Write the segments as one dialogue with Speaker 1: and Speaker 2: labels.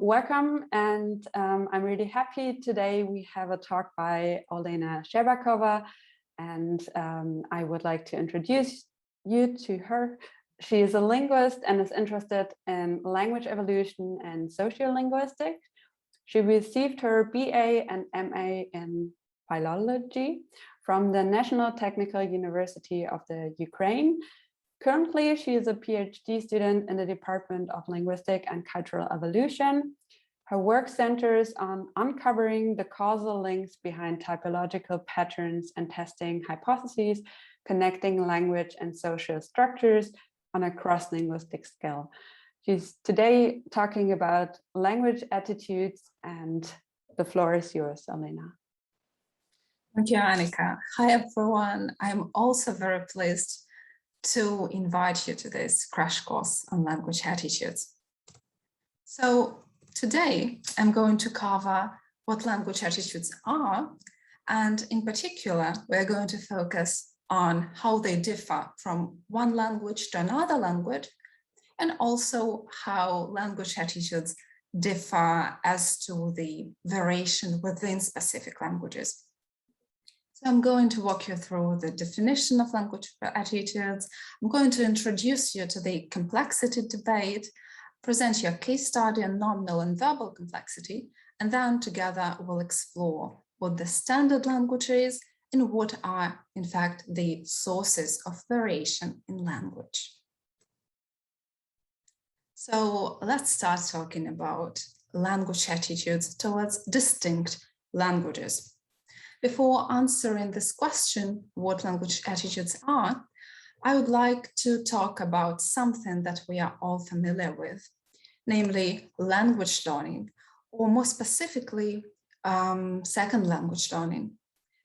Speaker 1: welcome, and I'm really happy today we have a talk by Olena Scherbakova, and I would like to introduce you to her. She is a linguist and is interested in language evolution and sociolinguistics. She received her BA and MA in philology from the National Technical University of the Ukraine. Currently, she is a PhD student in the Department of Linguistic and Cultural Evolution. Her work centers on uncovering the causal links behind typological patterns and testing hypotheses, connecting language and social structures on a cross-linguistic scale. She's today talking about language attitudes, and the floor is yours, Olena.
Speaker 2: Thank you, Annika. Hi, everyone. I'm also very pleased to invite you to this crash course on language attitudes. So today I'm going to cover what language attitudes are, and in particular, we're going to focus on how they differ from one language to another language, and also how language attitudes differ as to the variation within specific languages. So I'm going to walk you through the definition of language attitudes. I'm going to introduce you to the complexity debate, present you a case study on nominal and verbal complexity, and then together we'll explore what the standard language is and what are, in fact, the sources of variation in language. So let's start talking about language attitudes towards distinct languages. Before answering this question, what language attitudes are, I would like to talk about something that we are all familiar with, namely language learning, or more specifically, second language learning.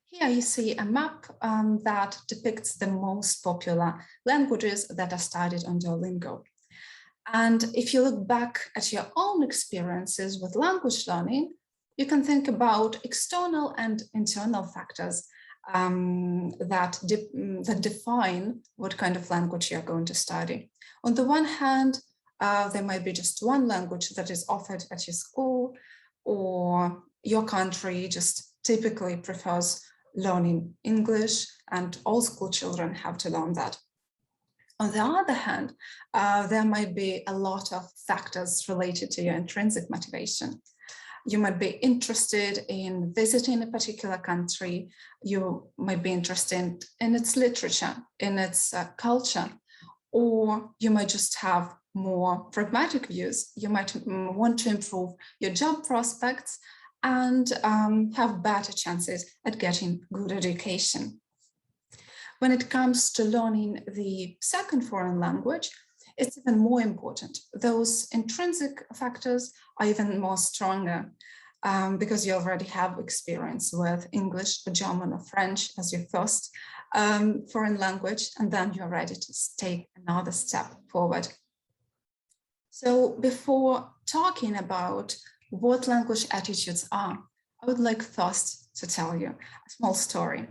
Speaker 2: Here you see a map that depicts the most popular languages that are studied on Duolingo. And if you look back at your own experiences with language learning, you can think about external and internal factors that define what kind of language you're going to study. On the one hand, there might be just one language that is offered at your school, or your country just typically prefers learning English, and all school children have to learn that. On the other hand, there might be a lot of factors related to your intrinsic motivation. You might be interested in visiting a particular country. You might be interested in its literature, in its culture, or you might just have more pragmatic views. You might want to improve your job prospects and have better chances at getting good education. When it comes to learning the second foreign language, it's even more important. Those intrinsic factors are even more stronger because you already have experience with English, or German, or French as your first foreign language, and then you're ready to take another step forward. So before talking about what language attitudes are, I would like first to tell you a small story.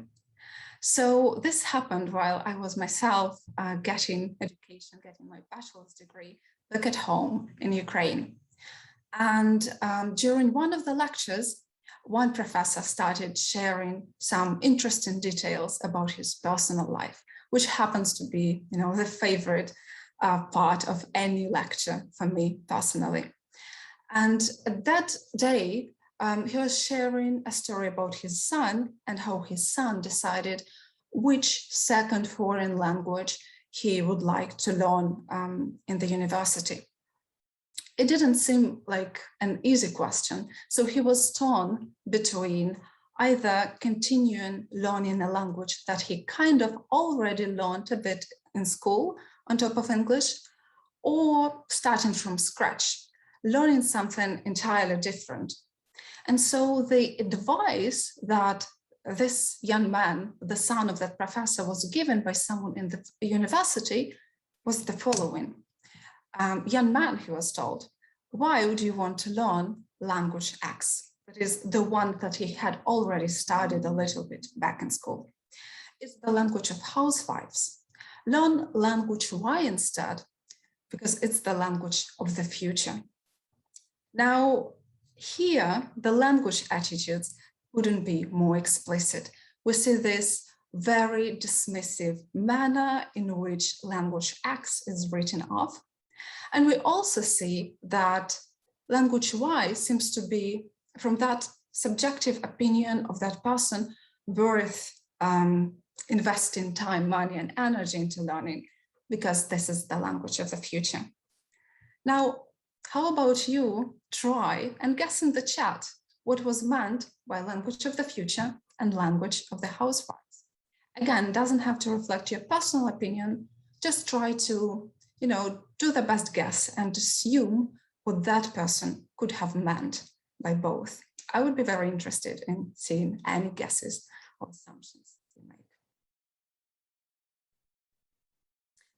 Speaker 2: So this happened while I was myself getting education, getting my bachelor's degree back at home in Ukraine. And during one of the lectures, one professor started sharing some interesting details about his personal life, which happens to be, the favorite part of any lecture for me personally. And that day, he was sharing a story about his son and how his son decided which second foreign language he would like to learn in the university. It didn't seem like an easy question, so he was torn between either continuing learning a language that he kind of already learned a bit in school on top of English, or starting from scratch, learning something entirely different. And so the advice that this young man, the son of that professor, was given by someone in the university was the following. Young man, he was told, why would you want to learn language X? That is the one that he had already studied a little bit back in school. It's the language of housewives. Learn language Y instead, because it's the language of the future. Now, here, the language attitudes couldn't be more explicit. We see this very dismissive manner in which language X is written off. And we also see that language Y seems to be, from that subjective opinion of that person, worth investing time, money, and energy into learning, because this is the language of the future. Now, how about you try and guess in the chat what was meant by language of the future and language of the housewives? Again, doesn't have to reflect your personal opinion, just try to, do the best guess and assume what that person could have meant by both. I would be very interested in seeing any guesses or assumptions you make.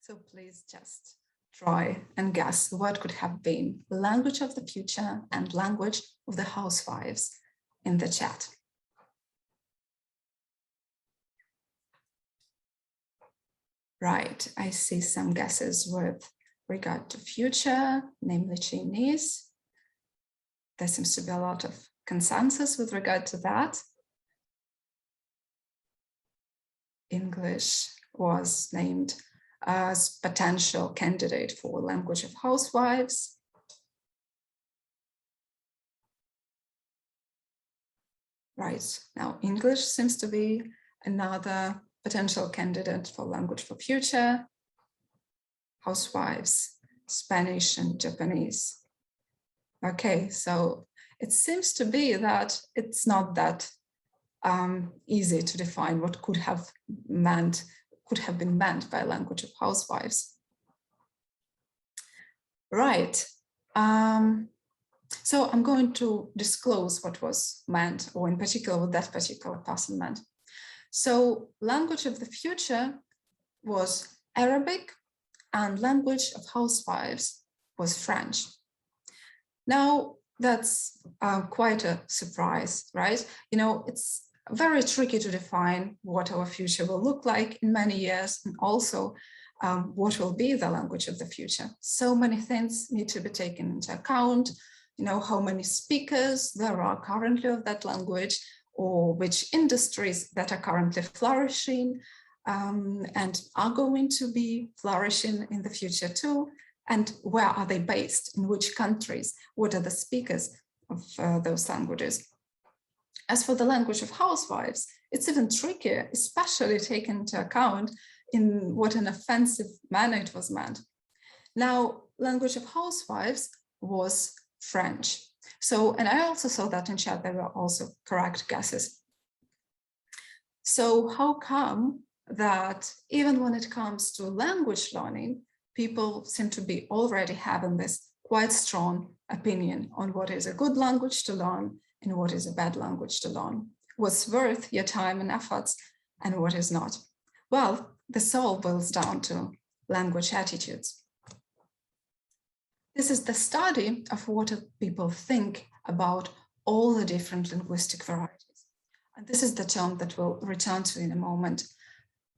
Speaker 2: So please just try and guess what could have been language of the future and language of the housewives in the chat. Right, I see some guesses with regard to future, namely Chinese. There seems to be a lot of consensus with regard to that. English was named as potential candidate for language of housewives. Right, now English seems to be another potential candidate for language for future. Housewives, Spanish and Japanese. Okay, so it seems to be that it's not that easy to define what could have been meant by language of housewives. Right. So I'm going to disclose what was meant, or in particular what that particular person meant. So language of the future was Arabic, and language of housewives was French. Now, that's quite a surprise, right? It's very tricky to define what our future will look like in many years, and also what will be the language of the future. So many things need to be taken into account, how many speakers there are currently of that language, or which industries that are currently flourishing and are going to be flourishing in the future too, and where are they based, in which countries, what are the speakers of those languages. As for the language of housewives, it's even trickier, especially taking into account in what an offensive manner it was meant. Now, language of housewives was French. So, and I also saw that in chat, there were also correct guesses. So how come that even when it comes to language learning, people seem to be already having this quite strong opinion on what is a good language to learn and what is a bad language to learn, what's worth your time and efforts and what is not? Well, this all boils down to language attitudes. This is the study of what people think about all the different linguistic varieties. And this is the term that we'll return to in a moment.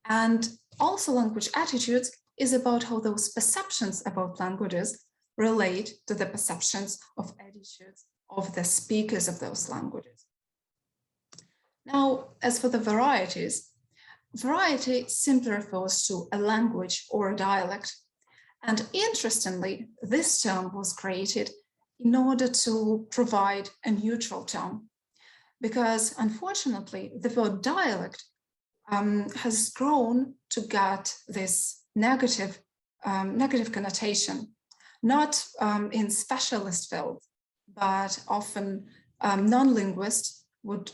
Speaker 2: And also language attitudes is about how those perceptions about languages relate to the perceptions of attitudes of the speakers of those languages. Now, as for the varieties, variety simply refers to a language or a dialect. And interestingly, this term was created in order to provide a neutral term, because unfortunately, the word dialect has grown to get this negative connotation, not in specialist fields, but often non-linguists would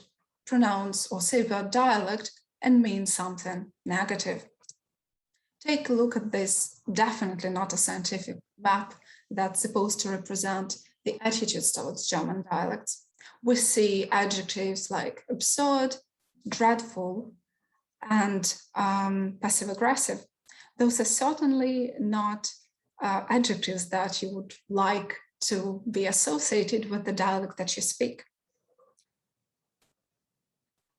Speaker 2: pronounce or say the word dialect and mean something negative. Take a look at this, definitely not a scientific map that's supposed to represent the attitudes towards German dialects. We see adjectives like absurd, dreadful, and passive-aggressive. Those are certainly not adjectives that you would like to be associated with the dialect that you speak.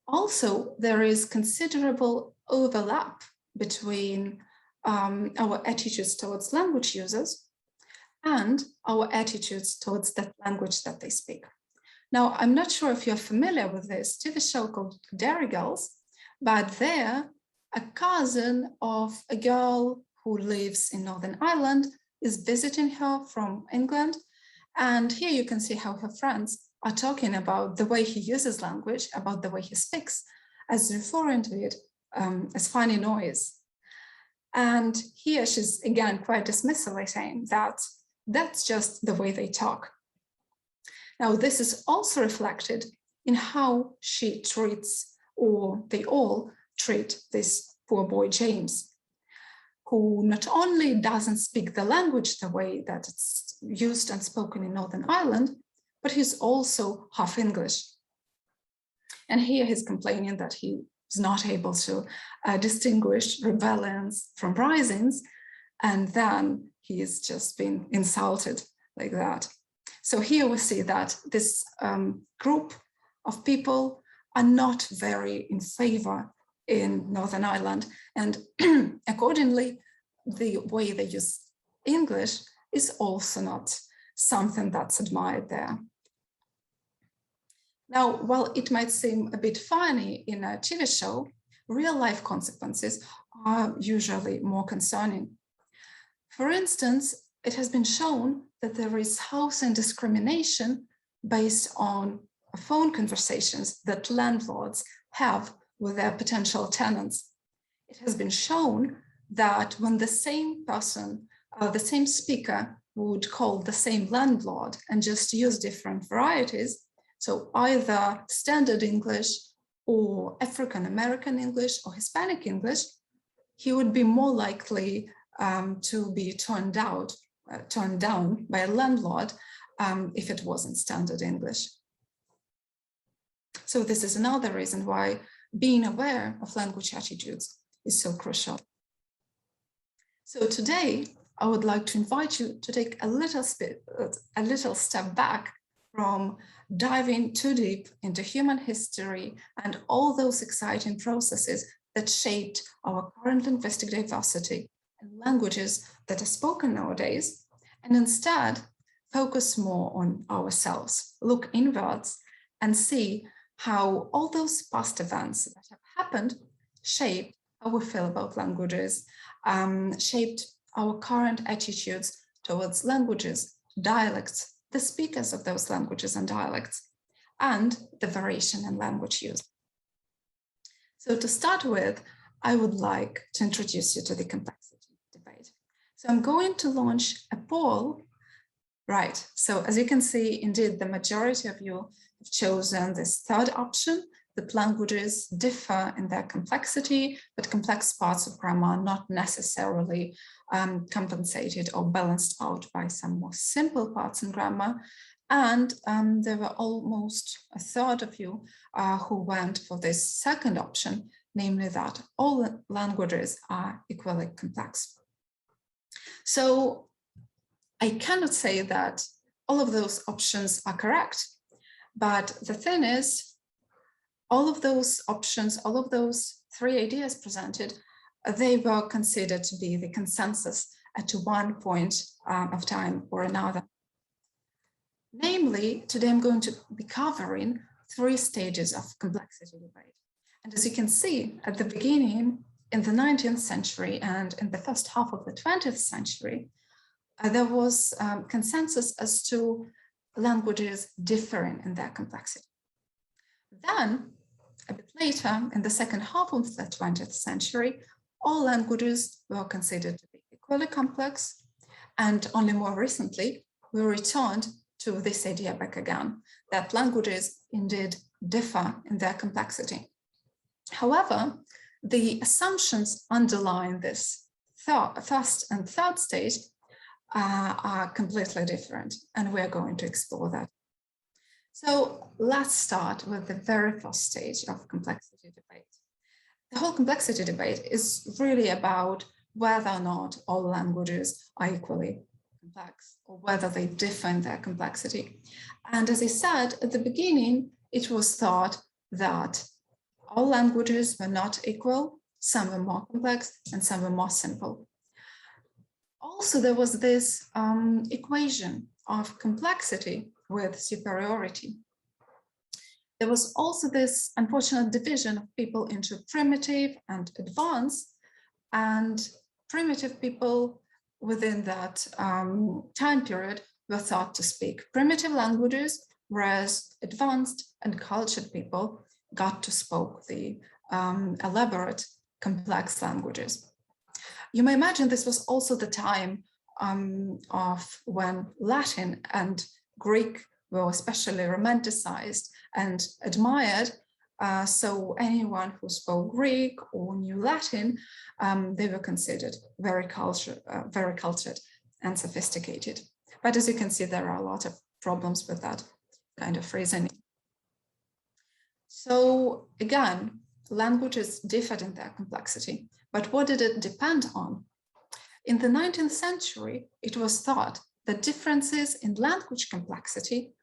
Speaker 2: Also, there is considerable overlap between our attitudes towards language users and our attitudes towards that language that they speak. Now, I'm not sure if you're familiar with this TV show called Dairy Girls, but there, a cousin of a girl who lives in Northern Ireland is visiting her from England. And here you can see how her friends are talking about the way he uses language, about the way he speaks, as referring to it as funny noise. And here she's again quite dismissively saying that that's just the way they talk. Now, this is also reflected in how she treats, or they all treat, this poor boy James, who not only doesn't speak the language the way that it's used and spoken in Northern Ireland, but he's also half English. And here he's complaining that he is not able to distinguish rebellions from risings, and then he is just being insulted like that. So here we see that this group of people are not very in favor in Northern Ireland, and accordingly, the way they use English is also not something that's admired there. Now, while it might seem a bit funny in a TV show, real-life consequences are usually more concerning. For instance, it has been shown that there is housing discrimination based on phone conversations that landlords have with their potential tenants. It has been shown that when the same person, the same speaker would call the same landlord and just use different varieties, so either standard English or African American English or Hispanic English, he would be more likely to be turned down by a landlord if it wasn't standard English. So this is another reason why being aware of language attitudes is so crucial. So today, I would like to invite you to take a little step back from diving too deep into human history and all those exciting processes that shaped our current linguistic diversity and languages that are spoken nowadays, and instead focus more on ourselves, look inwards and see how all those past events that have happened shaped how we feel about languages, shaped our current attitudes towards languages, dialects, the speakers of those languages and dialects, and the variation in language use. So to start with, I would like to introduce you to the complexity debate. So I'm going to launch a poll. Right, so as you can see, indeed, the majority of you have chosen this third option, that languages differ in their complexity, but complex parts of grammar are not necessarily compensated or balanced out by some more simple parts in grammar. And there were almost a third of you who went for this second option, namely that all languages are equally complex. So I cannot say that all of those options are correct, but the thing is, all of those options, all of those three ideas presented, they were considered to be the consensus at one point of time or another. Namely, today I'm going to be covering three stages of complexity debate. And as you can see at the beginning, in the 19th century and in the first half of the 20th century, there was consensus as to languages differing in their complexity. Then, a bit later, in the second half of the 20th century, all languages were considered to be equally complex, and only more recently, we returned to this idea back again, that languages indeed differ in their complexity. However, the assumptions underlying this first and third stage are completely different, and we're going to explore that. So let's start with the very first stage of complexity debate. The whole complexity debate is really about whether or not all languages are equally complex, or whether they differ in their complexity. And as I said at the beginning, it was thought that all languages were not equal, some were more complex and some were more simple. Also, there was this equation of complexity with superiority. There was also this unfortunate division of people into primitive and advanced, and primitive people within that time period were thought to speak primitive languages, whereas advanced and cultured people got to speak the elaborate, complex languages. You may imagine this was also the time of when Latin and Greek were especially romanticized and admired. So anyone who spoke Greek or knew Latin, they were considered very cultured and sophisticated. But as you can see, there are a lot of problems with that kind of reasoning. So again, languages differed in their complexity, but what did it depend on? In the 19th century, it was thought that differences in language complexity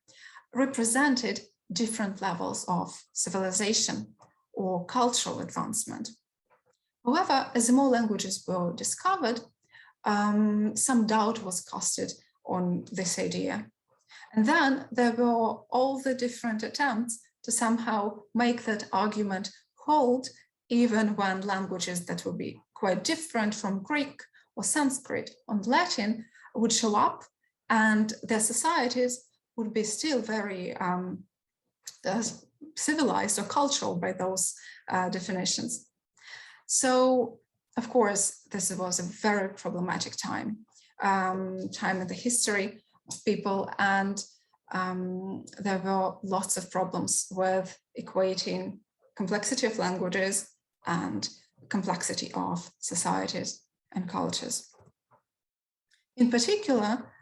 Speaker 2: represented different levels of civilization or cultural advancement. However, as more languages were discovered, some doubt was casted on this idea. And then there were all the different attempts to somehow make that argument hold, even when languages that would be quite different from Greek or Sanskrit or Latin would show up, and their societies would be still very civilized or cultural by those definitions. So, of course, this was a very problematic time in the history of people, and there were lots of problems with equating complexity of languages and complexity of societies and cultures. In particular,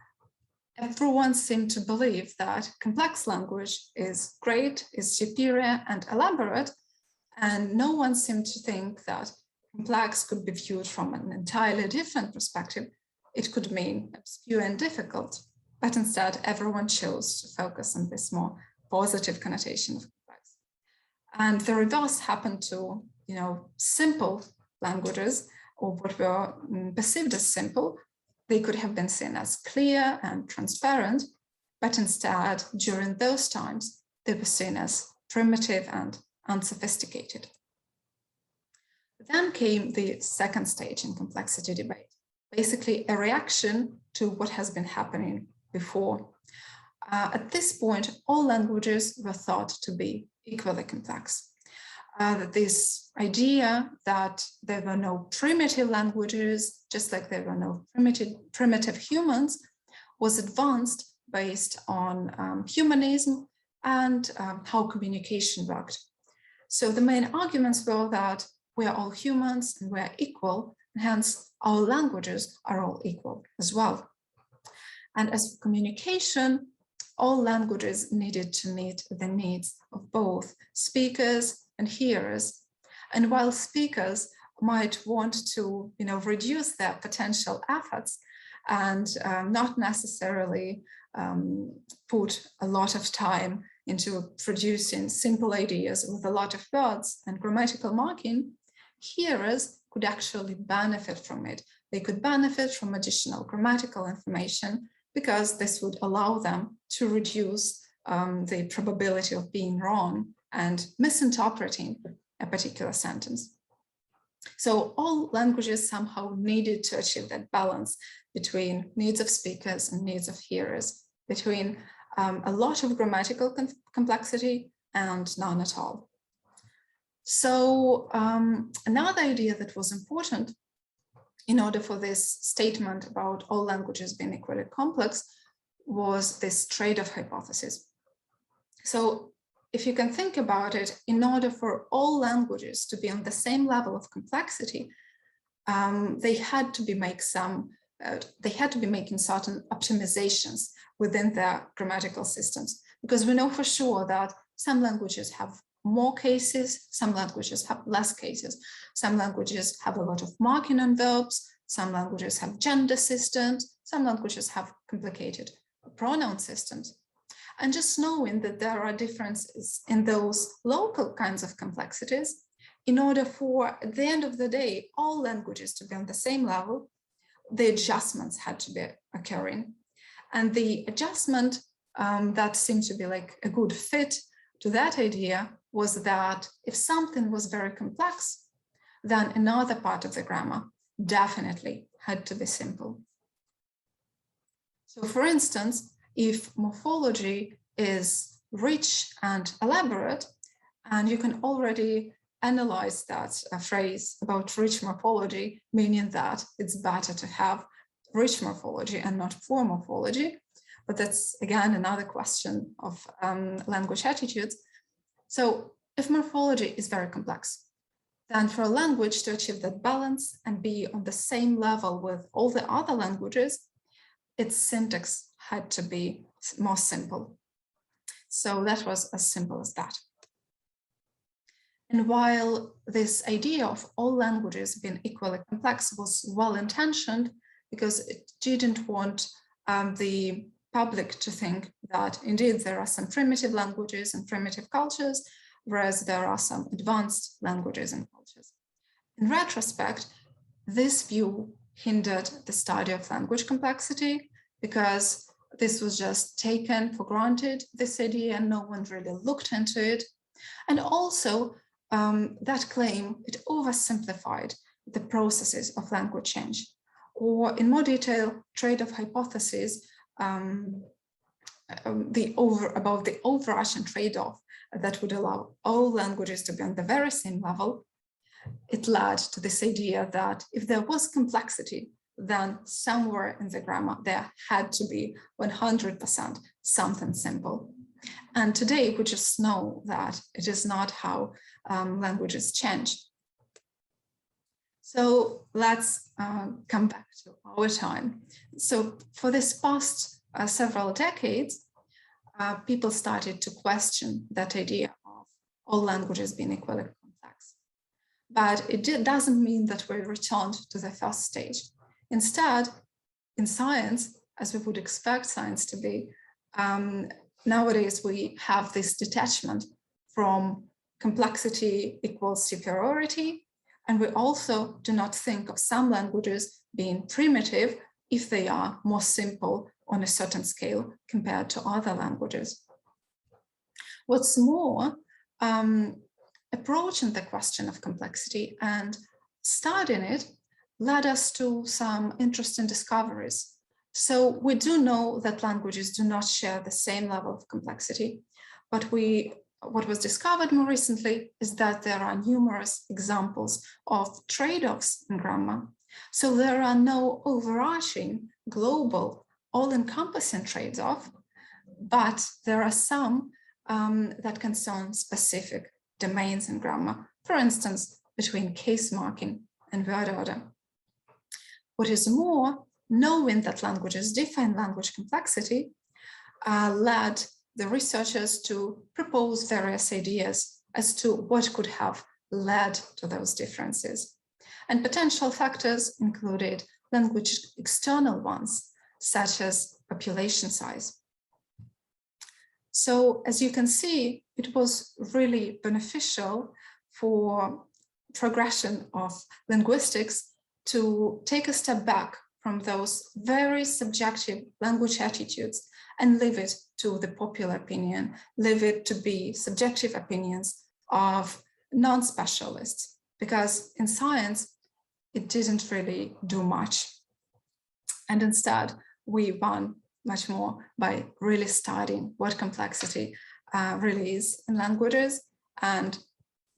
Speaker 2: everyone seemed to believe that complex language is great, is superior and elaborate, and no one seemed to think that complex could be viewed from an entirely different perspective. It could mean obscure and difficult, but instead everyone chose to focus on this more positive connotation of complex. And the reverse happened to, simple languages, or what were perceived as simple. They could have been seen as clear and transparent, but instead, during those times, they were seen as primitive and unsophisticated. Then came the second stage in complexity debate, basically a reaction to what has been happening before. At this point, all languages were thought to be equally complex. This idea that there were no primitive languages, just like there were no primitive humans, was advanced based on humanism and how communication worked. So the main arguments were that we are all humans and we are equal, and hence our languages are all equal as well. And as for communication, all languages needed to meet the needs of both speakers and hearers. And while speakers might want to, reduce their potential efforts and not necessarily put a lot of time into producing simple ideas with a lot of words and grammatical marking, hearers could actually benefit from it. They could benefit from additional grammatical information because this would allow them to reduce the probability of being wrong and misinterpreting a particular sentence. So all languages somehow needed to achieve that balance between needs of speakers and needs of hearers, between a lot of grammatical complexity and none at all. So another idea that was important in order for this statement about all languages being equally complex was this trade-off hypothesis. So if you can think about it, in order for all languages to be on the same level of complexity, they had to be making certain optimizations within their grammatical systems, because we know for sure that some languages have more cases, some languages have less cases, some languages have a lot of marking on verbs, some languages have gender systems, some languages have complicated pronoun systems. And just knowing that there are differences in those local kinds of complexities, in order for, at the end of the day, all languages to be on the same level, the adjustments had to be occurring. And the adjustment that seemed to be like a good fit to that idea was that if something was very complex, then another part of the grammar definitely had to be simple. So for instance, if morphology is rich and elaborate, and you can already analyze that phrase about rich morphology, meaning that it's better to have rich morphology and not poor morphology. But that's, again, another question of language attitudes. So if morphology is very complex, then for a language to achieve that balance and be on the same level with all the other languages, its syntax had to be more simple. So that was as simple as that. And while this idea of all languages being equally complex was well-intentioned, because it didn't want the public to think that indeed there are some primitive languages and primitive cultures, whereas there are some advanced languages and cultures. In retrospect, this view hindered the study of language complexity, because this was just taken for granted, this idea, and no one really looked into it. And also, that claim, it oversimplified the processes of language change, or in more detail, trade-off hypothesis, about the overarching trade-off that would allow all languages to be on the very same level. It led to this idea that if there was complexity, then somewhere in the grammar there had to be 100% something simple. And today we just know that it is not how languages change. So let's come back to our time. So for this past several decades, people started to question that idea of all languages being equally complex. But it doesn't mean that we returned to the first stage. Instead, in science, as we would expect science to be, nowadays we have this detachment from complexity equals superiority, and we also do not think of some languages being primitive if they are more simple on a certain scale compared to other languages. What's more, approaching the question of complexity and studying it led us to some interesting discoveries. So we do know that languages do not share the same level of complexity, but what was discovered more recently is that there are numerous examples of trade-offs in grammar. So there are no overarching, global, all-encompassing trade-off, but there are some that concern specific domains in grammar, for instance, between case marking and word order. What is more, knowing that languages define language complexity led the researchers to propose various ideas as to what could have led to those differences. And potential factors included language external ones, such as population size. So as you can see, it was really beneficial for progression of linguistics to take a step back from those very subjective language attitudes and leave it to the popular opinion, leave it to be subjective opinions of non-specialists, because in science, it didn't really do much. And instead, we won much more by really studying what complexity really is in languages and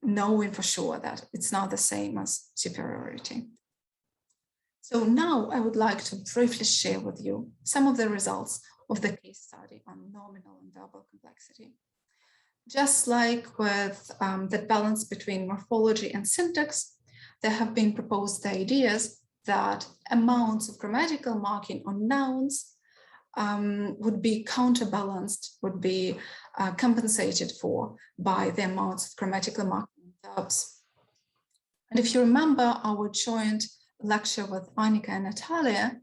Speaker 2: knowing for sure that it's not the same as superiority. So now I would like to briefly share with you some of the results of the case study on nominal and verbal complexity. Just like with the balance between morphology and syntax, there have been proposed the ideas that amounts of grammatical marking on nouns would be counterbalanced, would be compensated for by the amounts of grammatical marking on verbs. And if you remember our joint lecture with Annika and Natalia,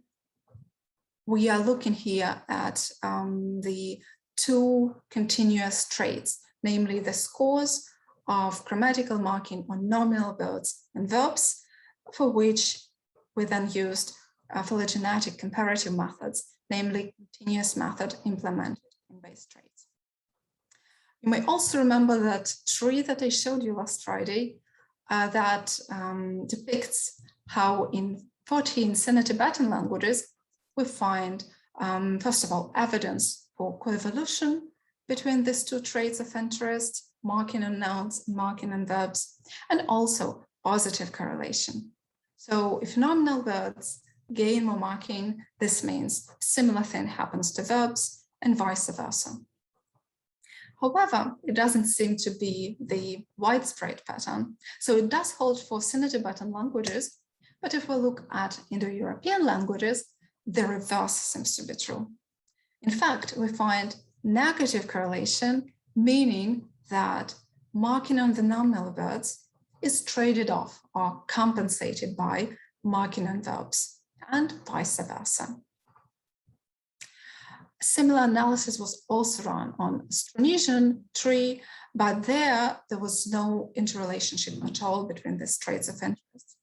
Speaker 2: we are looking here at the two continuous traits, namely the scores of grammatical marking on nominal words and verbs, for which we then used phylogenetic comparative methods, namely continuous method implemented in base traits. You may also remember that tree that I showed you last Friday that depicts how in 14 Sino-Tibetan languages we find, first of all, evidence for coevolution between these two traits of interest, marking on nouns, marking on verbs, and also positive correlation. So if nominal words gain more marking, this means similar thing happens to verbs and vice versa. However, it doesn't seem to be the widespread pattern. So it does hold for Sino-Tibetan languages, but if we look at Indo-European languages, the reverse seems to be true. In fact, we find negative correlation, meaning that marking on the nominal words is traded off or compensated by marking on verbs, and vice versa. A similar analysis was also run on Austronesian tree, but there was no interrelationship at all between these traits of interest.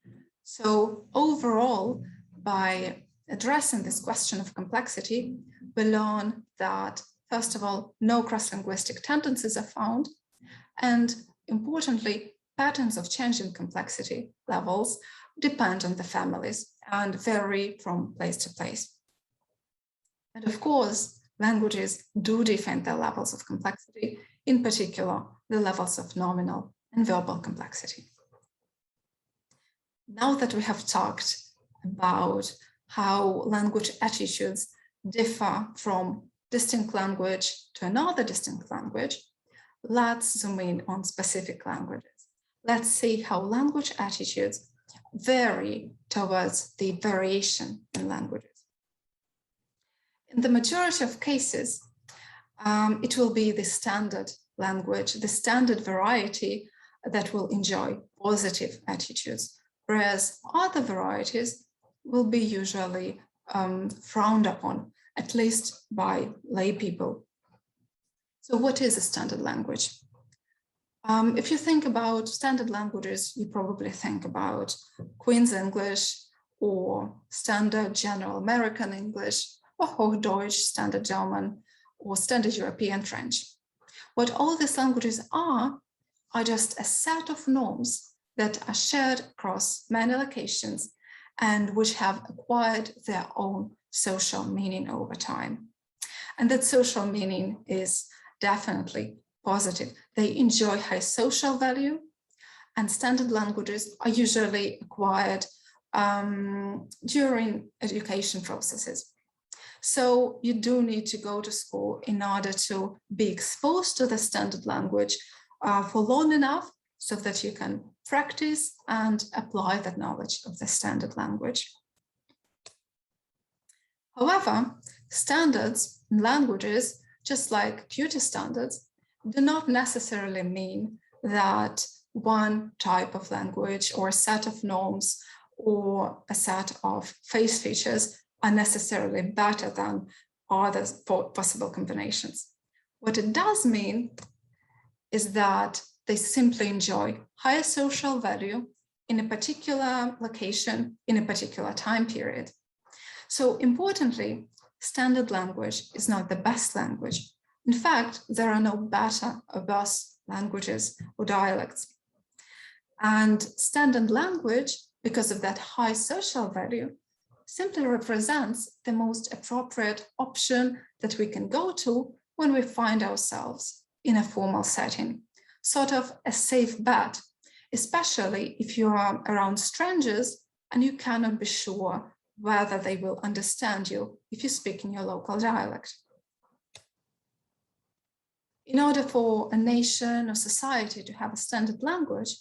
Speaker 2: So overall, by addressing this question of complexity, we learn that, first of all, no cross-linguistic tendencies are found, and importantly, patterns of change in complexity levels depend on the families and vary from place to place. And of course, languages do define their levels of complexity, in particular, the levels of nominal and verbal complexity. Now that we have talked about how language attitudes differ from distinct language to another distinct language, let's zoom in on specific languages. Let's see how language attitudes vary towards the variation in languages. In the majority of cases, it will be the standard language, the standard variety that will enjoy positive attitudes, whereas other varieties will be usually frowned upon, at least by lay people. So what is a standard language? If you think about standard languages, you probably think about Queen's English or Standard General American English, or Hochdeutsch, Standard German, or Standard European French. What all these languages are just a set of norms that are shared across many locations and which have acquired their own social meaning over time. And that social meaning is definitely positive. They enjoy high social value, and standard languages are usually acquired during education processes. So you do need to go to school in order to be exposed to the standard language for long enough so that you can practice and apply that knowledge of the standard language. However, standards in languages, just like beauty standards, do not necessarily mean that one type of language or a set of norms or a set of face features are necessarily better than other possible combinations. What it does mean is that they simply enjoy higher social value in a particular location, in a particular time period. So importantly, standard language is not the best language. In fact, there are no better or worse languages or dialects. And standard language, because of that high social value, simply represents the most appropriate option that we can go to when we find ourselves in a formal setting, sort of a safe bet, especially if you are around strangers and you cannot be sure whether they will understand you if you speak in your local dialect. In order for a nation or society to have a standard language,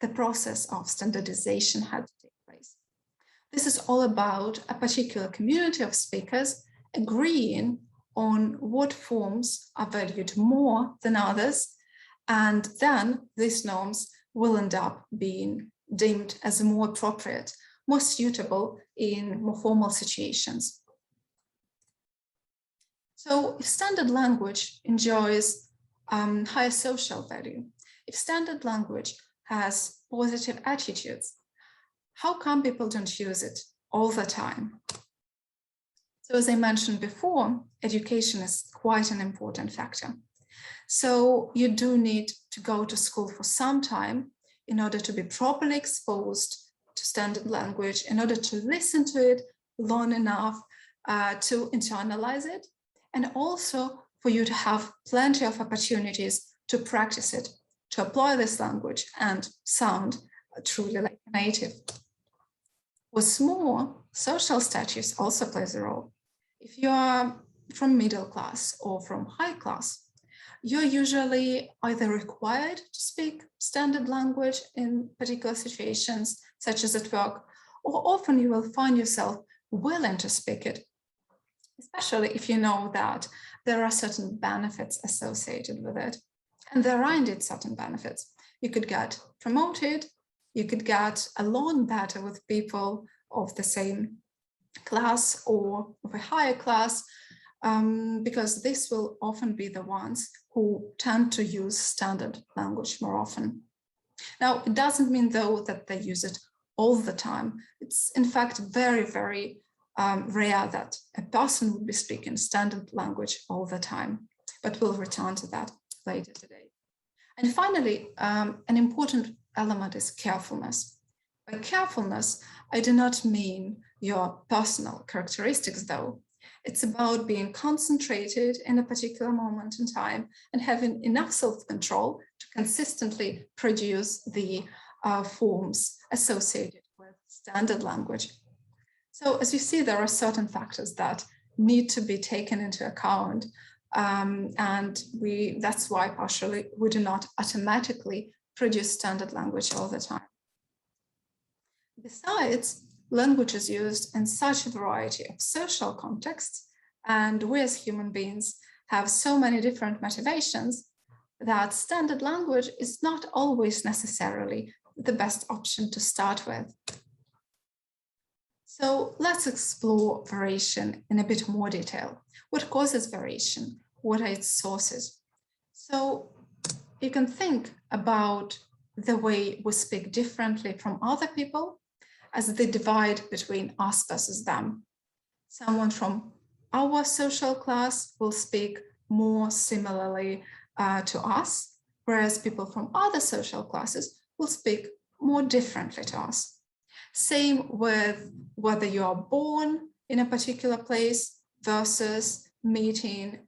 Speaker 2: the process of standardization had to take place. This is all about a particular community of speakers agreeing on what forms are valued more than others, and then these norms will end up being deemed as more appropriate, more suitable in more formal situations. So if standard language enjoys higher social value, if standard language has positive attitudes, how come people don't use it? all the time. So as I mentioned before, education is quite an important factor. So you do need to go to school for some time in order to be properly exposed to standard language, in order to listen to it long enough to internalize it, and also for you to have plenty of opportunities to practice it, to apply this language and sound truly like a native. What's more, social status also plays a role. If you are from middle class or from high class, you're usually either required to speak standard language in particular situations, such as at work, or often you will find yourself willing to speak it, especially if you know that there are certain benefits associated with it. And there are indeed certain benefits. You could get promoted, you could get along better with people of the same class or of a higher class, because this will often be the ones who tend to use standard language more often. Now, it doesn't mean, though, that they use it all the time. It's in fact very, very rare that a person would be speaking standard language all the time, but we'll return to that later today. And finally, an important element is carefulness. By carefulness, I do not mean your personal characteristics, though. It's about being concentrated in a particular moment in time and having enough self-control to consistently produce the forms associated with standard language. So as you see, there are certain factors that need to be taken into account, and that's why partially we do not automatically produce standard language all the time. Besides, language is used in such a variety of social contexts, and we as human beings have so many different motivations that standard language is not always necessarily the best option to start with. So let's explore variation in a bit more detail. What causes variation? What are its sources? So you can think about the way we speak differently from other people as the divide between us versus them. Someone from our social class will speak more similarly to us, whereas people from other social classes will speak more differently to us. Same with whether you are born in a particular place versus meeting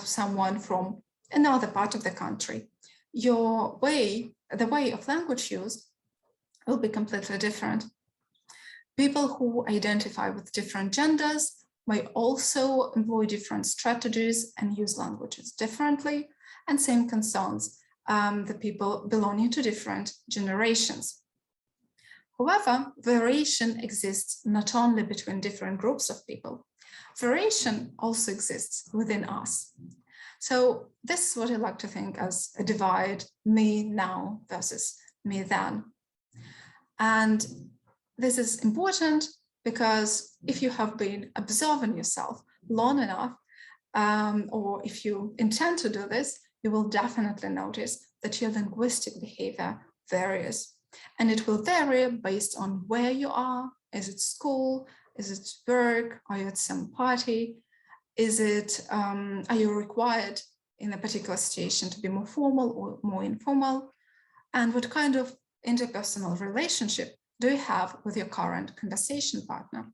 Speaker 2: someone from another part of the country. The way of language use will be completely different. People who identify with different genders may also employ different strategies and use languages differently, and same concerns the people belonging to different generations. However, variation exists not only between different groups of people, variation also exists within us. So this is what I like to think as a divide, me now versus me then. And this is important because if you have been observing yourself long enough, or if you intend to do this, you will definitely notice that your linguistic behavior varies. And it will vary based on where you are. Is it school? Is it work? Are you at some party? Are you required in a particular situation to be more formal or more informal? And what kind of interpersonal relationship do you have with your current conversation partner?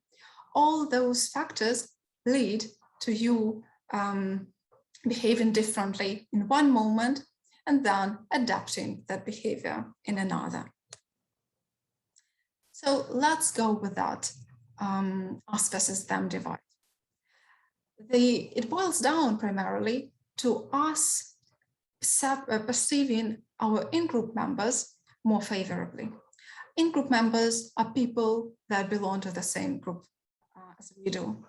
Speaker 2: All those factors lead to you behaving differently in one moment and then adapting that behavior in another. So let's go with that us versus them divide. It boils down primarily to us perceiving our in-group members more favorably. In-group members are people that belong to the same group as we do.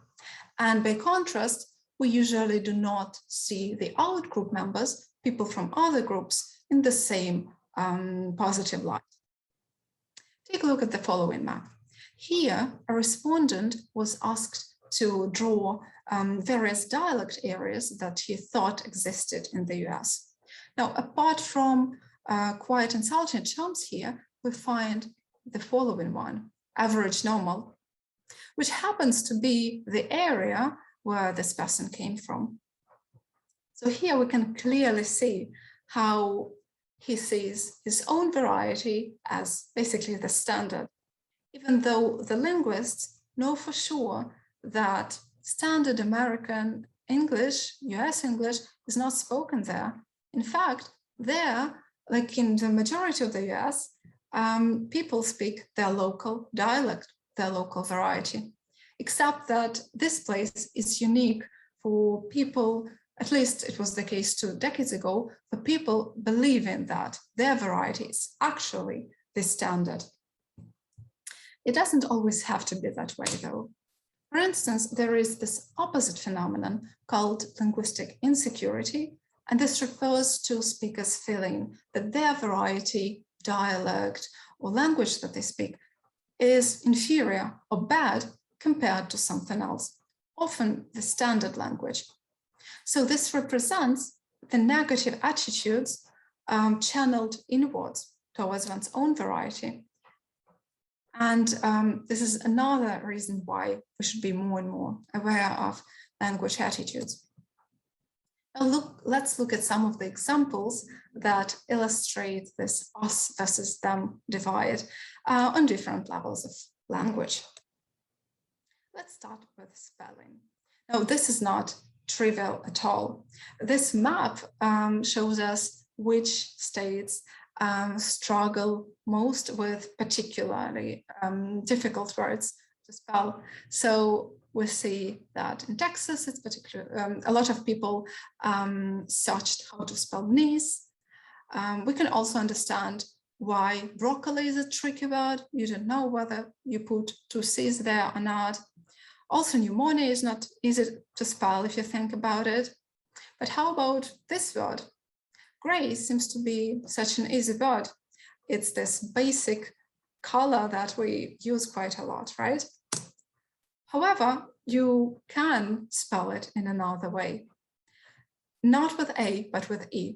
Speaker 2: And by contrast, we usually do not see the out-group members, people from other groups, in the same positive light. Take a look at the following map. Here, a respondent was asked to draw various dialect areas that he thought existed in the US. Now, apart from quite insulting terms here, we find the following one: average normal, which happens to be the area where this person came from. So here we can clearly see how he sees his own variety as basically the standard, even though the linguists know for sure that standard American English, US English, is not spoken there. In fact, there, like in the majority of the US, people speak their local dialect, their local variety, except that this place is unique for people, at least it was the case 2 decades ago, for people believing that their variety is actually the standard. It doesn't always have to be that way, though. For instance, there is this opposite phenomenon called linguistic insecurity, and this refers to speakers feeling that their variety, dialect, or language that they speak is inferior or bad compared to something else, often the standard language. So this represents the negative attitudes channeled inwards towards one's own variety. And this is another reason why we should be more and more aware of language attitudes. Now let's look at some of the examples that illustrate this us versus them divide on different levels of language. Let's start with spelling. Now, this is not trivial at all. This map shows us which states struggle most with particularly difficult words to spell. So we see that in Texas, it's particular. A lot of people searched how to spell knees. We can also understand why broccoli is a tricky word. You don't know whether you put 2 C's there or not. Also, pneumonia is not easy to spell if you think about it. But how about this word? Gray seems to be such an easy word. It's this basic color that we use quite a lot, right? However, you can spell it in another way. Not with A, but with E.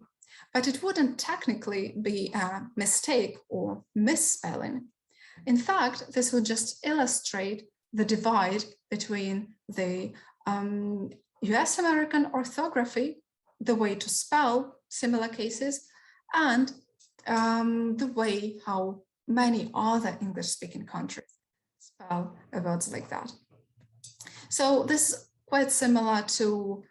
Speaker 2: But it wouldn't technically be a mistake or misspelling. In fact, this would just illustrate the divide between the US American orthography, the way to spell similar cases, and the way how many other English-speaking countries spell words like that. So this is quite similar to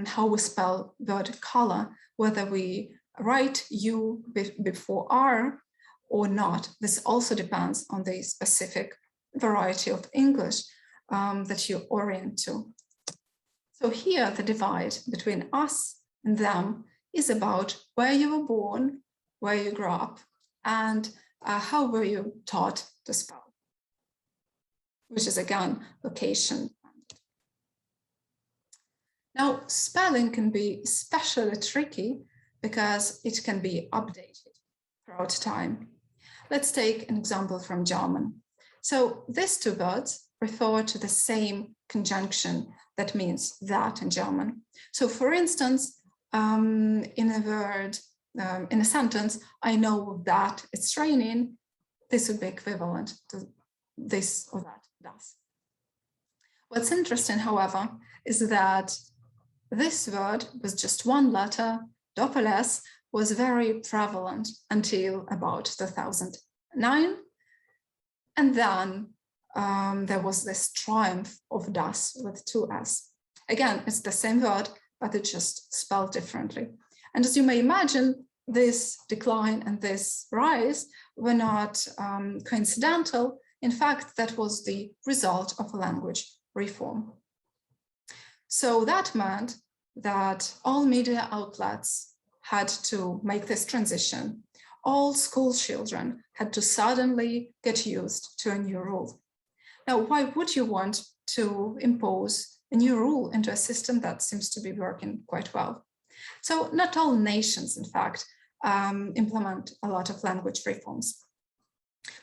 Speaker 2: how we spell word color, whether we write U before R or not. This also depends on the specific variety of English that you orient to. So here the divide between us and them is about where you were born, where you grew up, and how were you taught to spell, which is again location. Now, spelling can be especially tricky because it can be updated throughout time. Let's take an example from German. So these 2 words refer to the same conjunction that means that in German. So for instance, in a word, in a sentence, I know that it's raining, this would be equivalent to this or that does. What's interesting, however, is that this word with just 1 letter, Doppel-S, was very prevalent until about 2009. And then there was this triumph of das with 2 S. Again, it's the same word, but it's just spelled differently. And as you may imagine, this decline and this rise were not coincidental. In fact, that was the result of a language reform. So that meant that all media outlets had to make this transition. All school children had to suddenly get used to a new rule. Now, why would you want to impose a new rule into a system that seems to be working quite well? So not all nations, in fact, implement a lot of language reforms.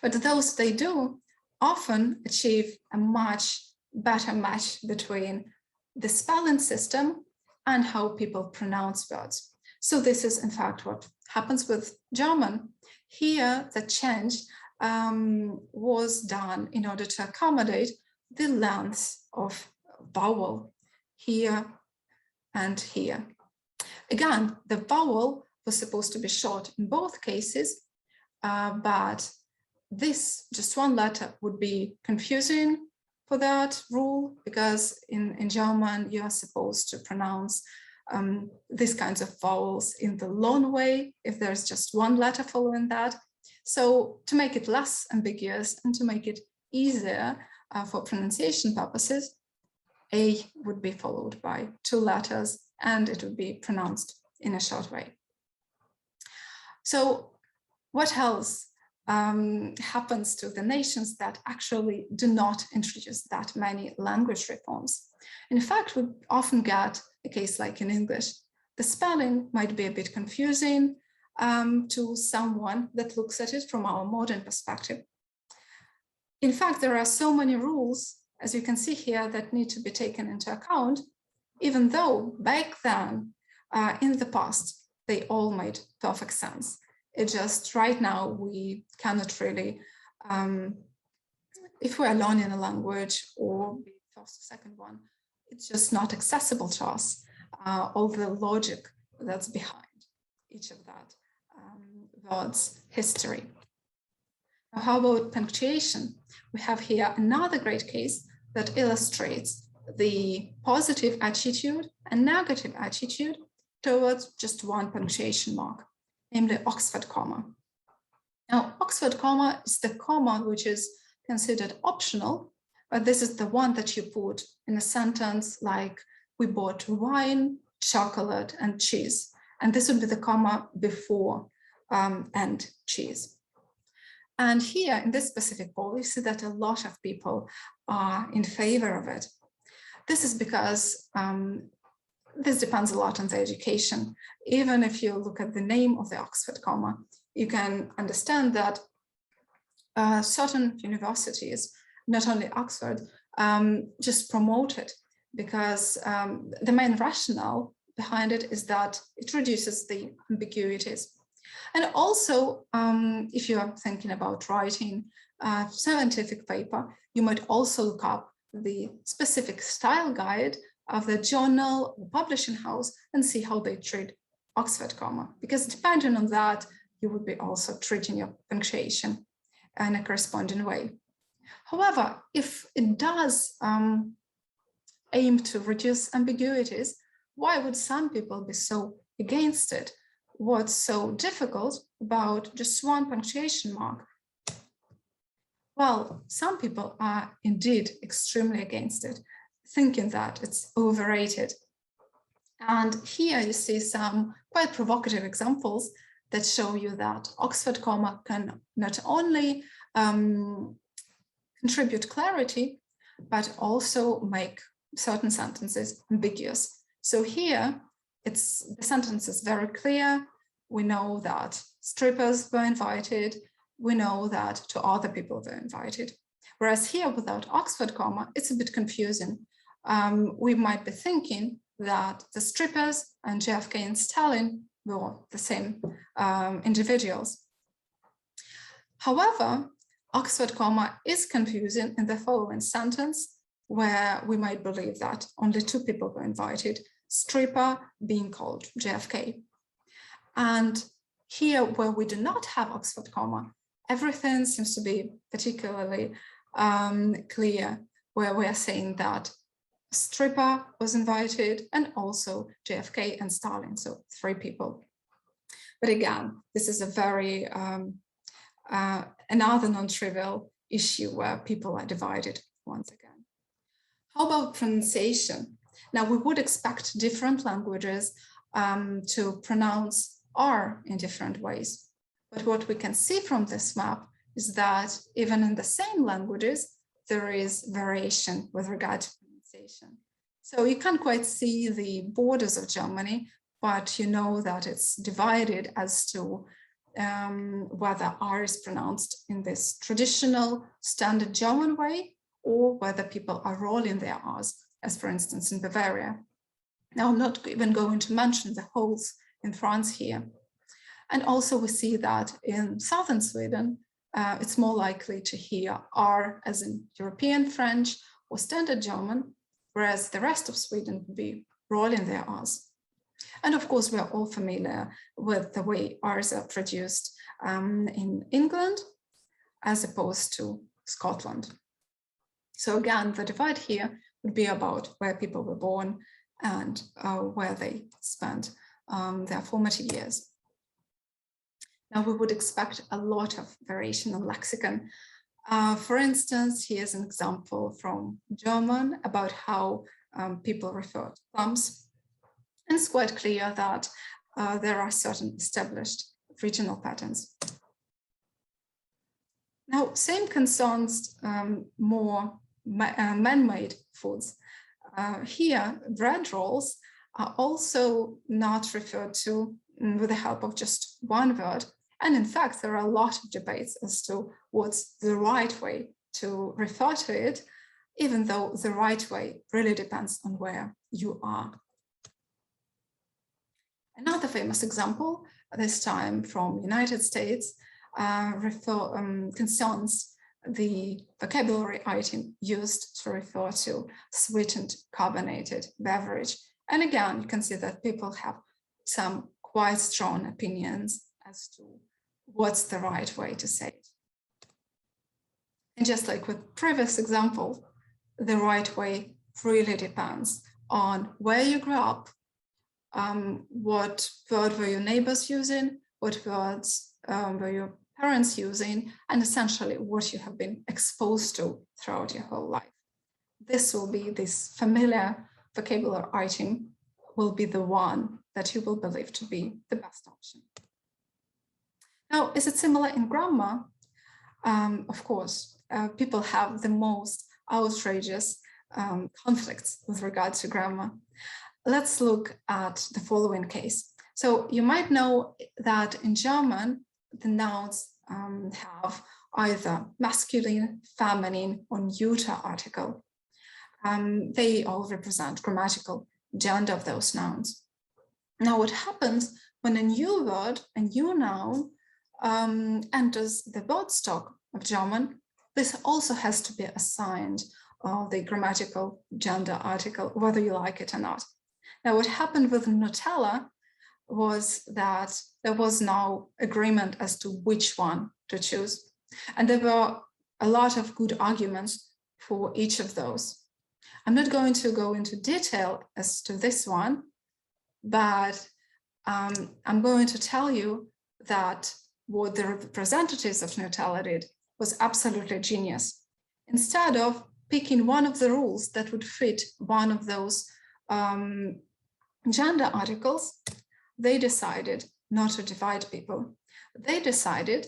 Speaker 2: But those they do often achieve a much better match between the spelling system and how people pronounce words. So this is, in fact, what happens with German. Here, the change was done in order to accommodate the length of vowel here and here. Again, the vowel was supposed to be short in both cases, but this, just one letter, would be confusing for that rule, because in German you are supposed to pronounce these kinds of vowels in the long way if there's just one letter following that. So to make it less ambiguous and to make it easier for pronunciation purposes, A would be followed by two letters and it would be pronounced in a short way. So what else happens to the nations that actually do not introduce that many language reforms? In fact, we often get a case like in English. The spelling might be a bit confusing to someone that looks at it from our modern perspective. In fact, there are so many rules, as you can see here, that need to be taken into account, even though back then, in the past, they all made perfect sense. It just right now, we cannot really, if we are learning a language or the first or second one, it's just not accessible to us, all the logic that's behind each of that word's history. Now, how about punctuation? We have here another great case that illustrates the positive attitude and negative attitude towards just one punctuation mark, namely Oxford comma. Now, Oxford comma is the comma which is considered optional, but this is the one that you put in a sentence like, we bought wine, chocolate, and cheese. And this would be the comma before and cheese. And here in this specific poll, you see that a lot of people are in favor of it. This is because this depends a lot on the education. Even if you look at the name of the Oxford comma, you can understand that certain universities, not only Oxford, just promote it because the main rationale behind it is that it reduces the ambiguities. And also, if you are thinking about writing a scientific paper, you might also look up the specific style guide of the journal or publishing house and see how they treat Oxford comma, because depending on that, you would be also treating your punctuation in a corresponding way. However, if it does aim to reduce ambiguities, why would some people be so against it? What's so difficult about just one punctuation mark? Well, some people are indeed extremely against it, thinking that it's overrated. And here you see some quite provocative examples that show you that Oxford comma can not only contribute clarity, but also make certain sentences ambiguous. So here, the sentence is very clear. We know that strippers were invited. We know that two other people were invited. Whereas here, without Oxford comma, it's a bit confusing. We might be thinking that the strippers and JFK and Stalin were the same individuals. However, Oxford comma is confusing in the following sentence, where we might believe that only two people were invited, stripper being called JFK. And here, where we do not have Oxford comma, everything seems to be particularly clear, where we are saying that stripper was invited and also JFK and Stalin, so three people. But again, this is a very another non-trivial issue where people are divided once again. How about pronunciation? Now, we would expect different languages to pronounce R in different ways. But what we can see from this map is that even in the same languages, there is variation with regard to pronunciation. So you can't quite see the borders of Germany, but you know that it's divided as to whether R is pronounced in this traditional standard German way or whether people are rolling their R's, as for instance in Bavaria. Now, I'm not even going to mention the holes in France here. And also we see that in southern Sweden, it's more likely to hear R as in European French or Standard German, whereas the rest of Sweden would be rolling their R's. And of course, we're all familiar with the way R's are produced in England as opposed to Scotland. So again, the divide here would be about where people were born and where they spent their formative years. Now we would expect a lot of variation in lexicon. For instance, here's an example from German about how people refer to plums. And it's quite clear that there are certain established regional patterns. Now, same concerns more man-made foods. Here, bread rolls are also not referred to with the help of just one word. And in fact, there are a lot of debates as to what's the right way to refer to it, even though the right way really depends on where you are. Another famous example, this time from United States, concerns the vocabulary item used to refer to sweetened carbonated beverage. And again, you can see that people have some quite strong opinions as to what's the right way to say it. And just like with previous example, the right way really depends on where you grew up, what word were your neighbors using, what words were your parents using, and essentially what you have been exposed to throughout your whole life. This familiar vocabulary item will be the one that you will believe to be the best option. Now, is it similar in grammar? Of course, people have the most outrageous conflicts with regard to grammar. Let's look at the following case. So you might know that in German, the nouns have either masculine, feminine, or neuter article. They all represent grammatical gender of those nouns. Now, what happens when a new word, a new noun, enters the word stock of German? This also has to be assigned the grammatical gender article, whether you like it or not. Now, what happened with Nutella was that there was no agreement as to which one to choose. And there were a lot of good arguments for each of those. I'm not going to go into detail as to this one, but I'm going to tell you that what the representatives of Nutella did was absolutely genius. Instead of picking one of the rules that would fit one of those gender articles, they decided not to divide people. They decided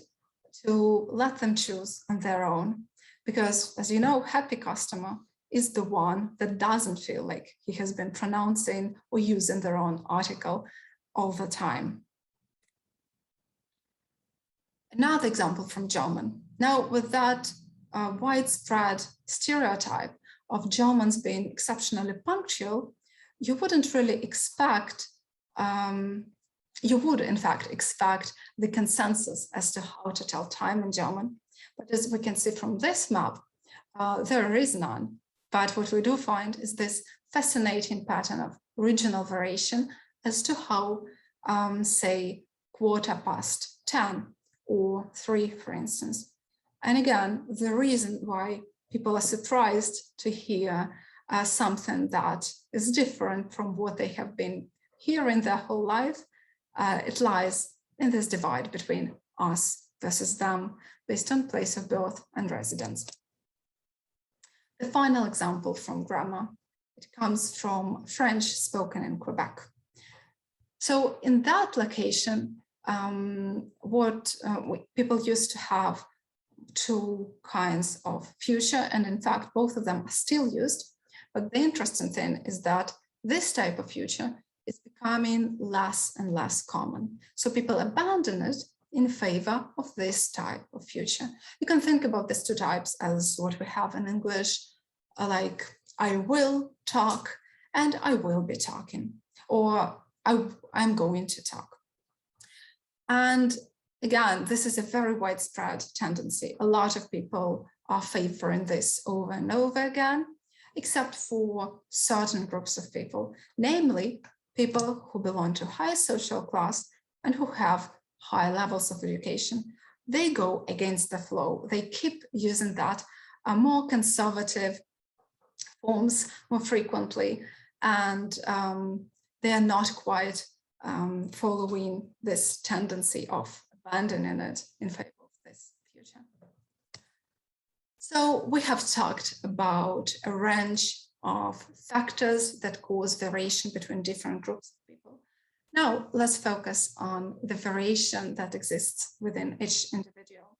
Speaker 2: to let them choose on their own, because, as you know, happy customer is the one that doesn't feel like he has been pronouncing or using their own article all the time. Another example from German. Now, with that widespread stereotype of Germans being exceptionally punctual, you wouldn't really expect, you would in fact expect the consensus as to how to tell time in German. But as we can see from this map, there is none. But what we do find is this fascinating pattern of regional variation as to how, say, 10:15 or 3, for instance. And again, the reason why people are surprised to hear something that is different from what they have been hearing their whole life, it lies in this divide between us versus them based on place of birth and residence. The final example from grammar, it comes from French spoken in Quebec. So in that location, people used to have two kinds of future, and in fact, both of them are still used. But the interesting thing is that this type of future is becoming less and less common. So people abandon it in favor of this type of future. You can think about these two types as what we have in English, like I will talk and I will be talking, or I'm going to talk. And again, this is a very widespread tendency. A lot of people are favoring this over and over again. except for certain groups of people, namely people who belong to high social class and who have high levels of education. They go against the flow. They keep using that more conservative forms more frequently, and they are not quite following this tendency of abandoning it in favor of this future. So we have talked about a range of factors that cause variation between different groups of people. Now let's focus on the variation that exists within each individual.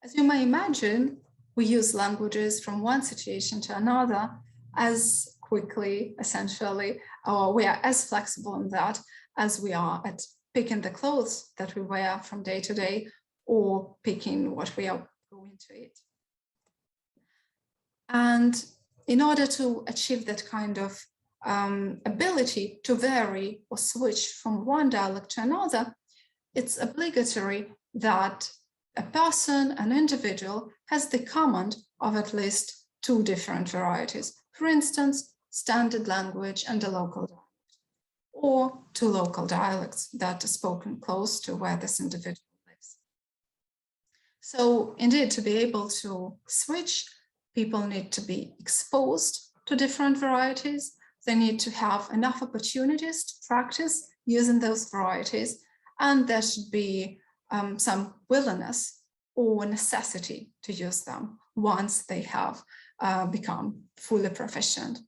Speaker 2: As you may imagine, we use languages from one situation to another as quickly, essentially, or we are as flexible in that as we are at picking the clothes that we wear from day to day or picking what we are going to eat. And in order to achieve that kind of ability to vary or switch from one dialect to another, it's obligatory that a person, an individual, has the command of at least two different varieties. For instance, standard language and a local dialect, or two local dialects that are spoken close to where this individual lives. So indeed, to be able to switch, people need to be exposed to different varieties. They need to have enough opportunities to practice using those varieties, and there should be some willingness or necessity to use them once they have become fully proficient.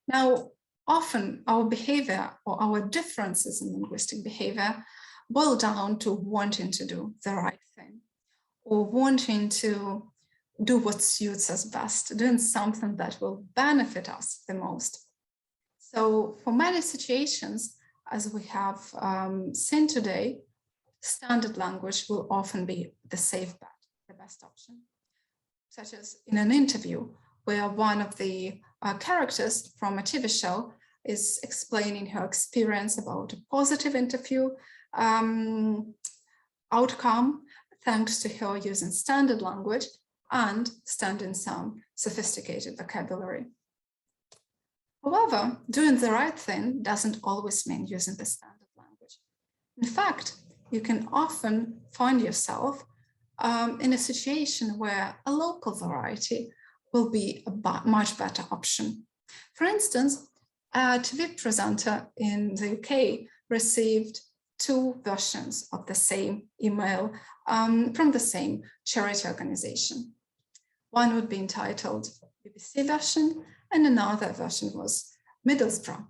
Speaker 2: Now, often our behavior or our differences in linguistic behavior boil down to wanting to do the right thing or wanting to do what suits us best, doing something that will benefit us the most. So for many situations, as we have seen today, standard language will often be the safe bet, the best option. Such as in an interview where one of the characters from a TV show is explaining her experience about a positive interview outcome thanks to her using standard language and standing some sophisticated vocabulary. However, doing the right thing doesn't always mean using the standard language. In fact, you can often find yourself in a situation where a local variety will be a much better option. For instance, a TV presenter in the UK received two versions of the same email from the same charity organization. One would be entitled BBC version, and another version was Middlesbrough.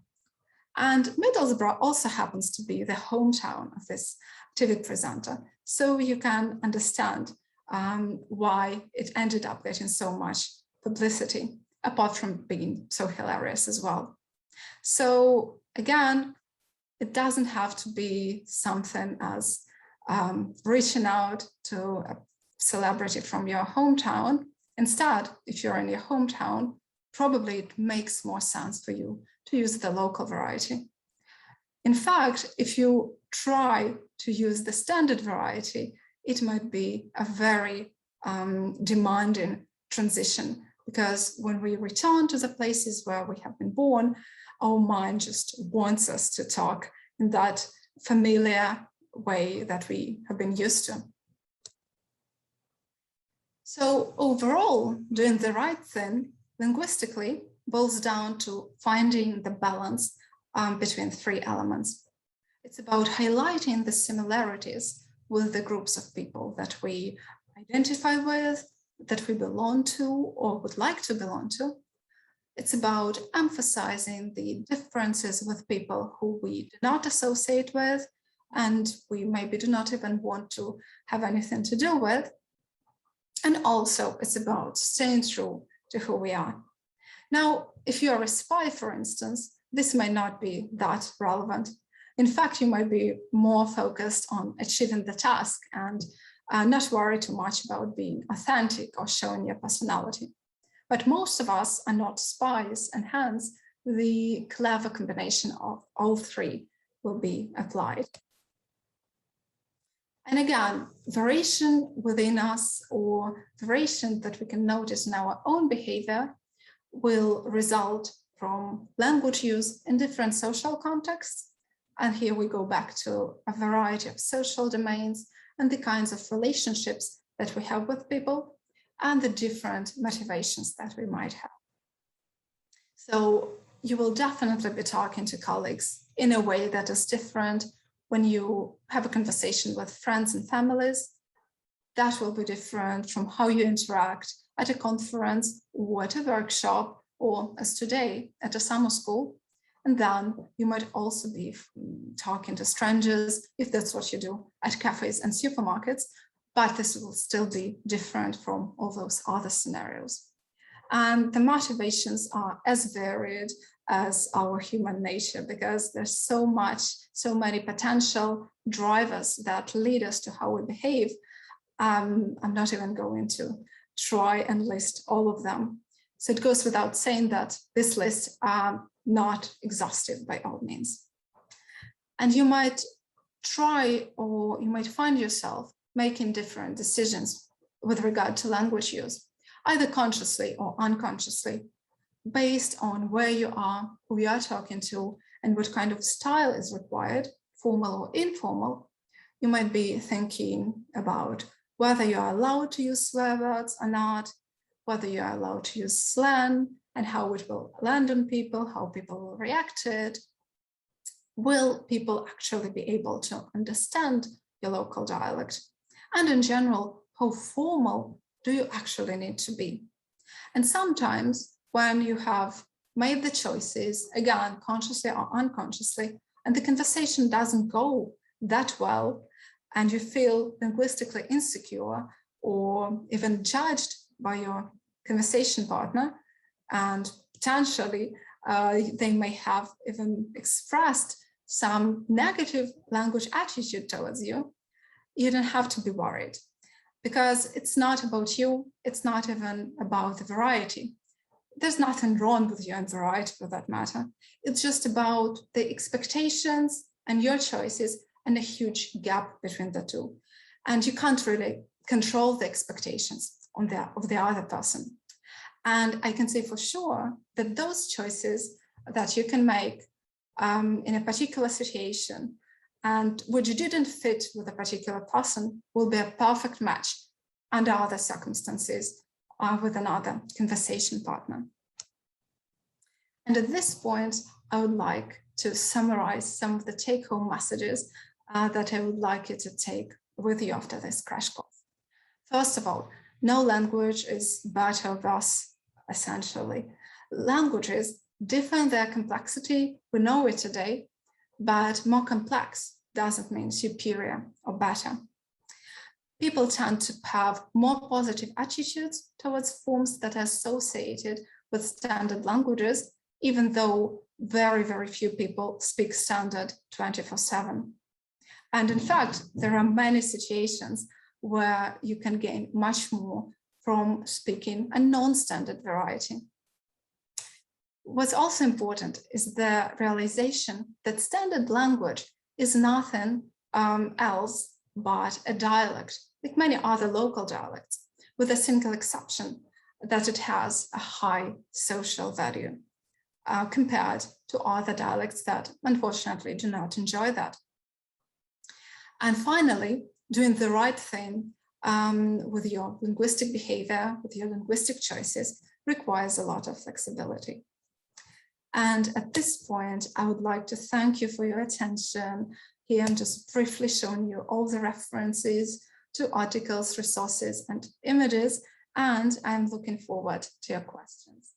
Speaker 2: And Middlesbrough also happens to be the hometown of this TV presenter. So you can understand why it ended up getting so much publicity, apart from being so hilarious as well. So again, it doesn't have to be something as reaching out to a celebrity from your hometown. Instead, if you're in your hometown, probably it makes more sense for you to use the local variety. In fact, if you try to use the standard variety, it might be a very demanding transition, because when we return to the places where we have been born, our mind just wants us to talk in that familiar way that we have been used to. So overall, doing the right thing linguistically boils down to finding the balance between three elements. It's about highlighting the similarities with the groups of people that we identify with, that we belong to or would like to belong to. It's about emphasizing the differences with people who we do not associate with, and we maybe do not even want to have anything to do with. And also it's about staying true to who we are. Now, if you are a spy, for instance, this may not be that relevant. In fact, you might be more focused on achieving the task and not worry too much about being authentic or showing your personality. But most of us are not spies, and hence the clever combination of all three will be applied. And again, variation within us or variation that we can notice in our own behavior will result from language use in different social contexts. And here we go back to a variety of social domains and the kinds of relationships that we have with people and the different motivations that we might have. So you will definitely be talking to colleagues in a way that is different when you have a conversation with friends and families. That will be different from how you interact at a conference or at a workshop, or as today at a summer school. And then you might also be talking to strangers, if that's what you do, at cafes and supermarkets, but this will still be different from all those other scenarios. And the motivations are as varied as our human nature, because there's so many potential drivers that lead us to how we behave. I'm not even going to try and list all of them. So it goes without saying that this list are not exhaustive by all means. And you might try, or you might find yourself making different decisions with regard to language use, either consciously or unconsciously, based on where you are, who you are talking to, and what kind of style is required, formal or informal. You might be thinking about whether you are allowed to use swear words or not, whether you are allowed to use slang and how it will land on people, how people will react to it. Will people actually be able to understand your local dialect? And in general, how formal do you actually need to be? And sometimes when you have made the choices, again, consciously or unconsciously, and the conversation doesn't go that well, and you feel linguistically insecure or even judged by your conversation partner, and potentially they may have even expressed some negative language attitude towards you, you don't have to be worried, because it's not about you, it's not even about the variety. There's nothing wrong with you and variety for that matter. It's just about the expectations and your choices and a huge gap between the two. And you can't really control the expectations of the other person. And I can say for sure that those choices that you can make in a particular situation and which didn't fit with a particular person will be a perfect match under other circumstances with another conversation partner. And at this point, I would like to summarize some of the take-home messages that I would like you to take with you after this crash course. First of all, no language is better or worse, essentially. Languages differ in their complexity, we know it today, but more complex doesn't mean superior or better. People tend to have more positive attitudes towards forms that are associated with standard languages, even though very, very few people speak standard 24/7. And in fact, there are many situations where you can gain much more from speaking a non-standard variety. What's also important is the realization that standard language is nothing else but a dialect, like many other local dialects, with a single exception that it has a high social value compared to other dialects that unfortunately do not enjoy that. And finally, doing the right thing with your linguistic behavior, with your linguistic choices, requires a lot of flexibility. And at this point, I would like to thank you for your attention. Here I'm just briefly showing you all the references to articles, resources, and images, and I'm looking forward to your questions.